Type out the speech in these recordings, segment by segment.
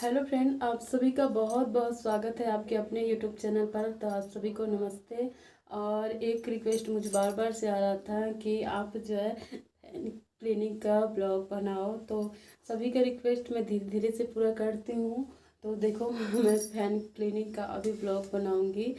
Hello friend, आप सभी का बहुत बहुत स्वागत है आपके अपने यूट्यूब चैनल पर। तो आप सभी को नमस्ते। और एक रिक्वेस्ट मुझे बार बार से आ रहा था कि आप जो है क्लीनिक का ब्लॉग बनाओ, तो सभी का रिक्वेस्ट मैं धीरे धीरे से पूरा करती हूँ। तो देखो मैं फैन क्लीनिक का अभी ब्लॉग बनाऊँगी।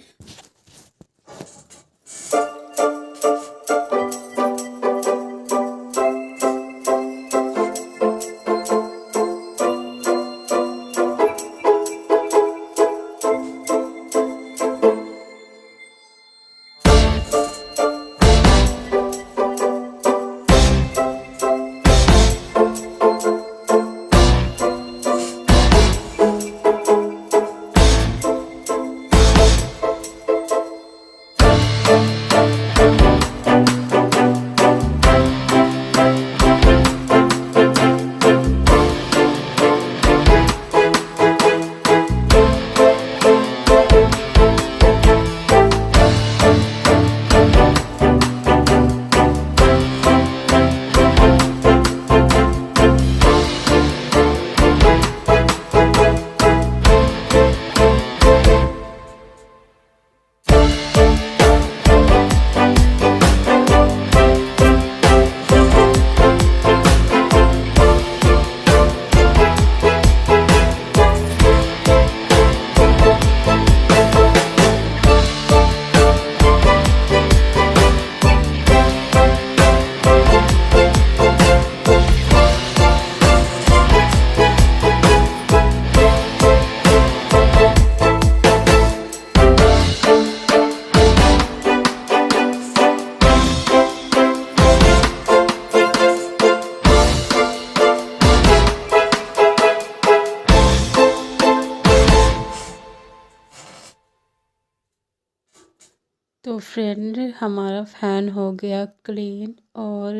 तो फ्रेंड, हमारा फ़ैन हो गया क्लीन। और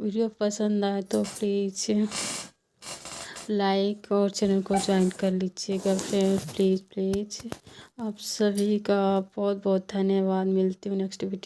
वीडियो पसंद आए तो प्लीज़ लाइक और चैनल को ज्वाइन कर लीजिएगा फ्रेंड, प्लीज़ प्लीज़। आप सभी का बहुत बहुत धन्यवाद। मिलती हूँ नेक्स्ट वीडियो।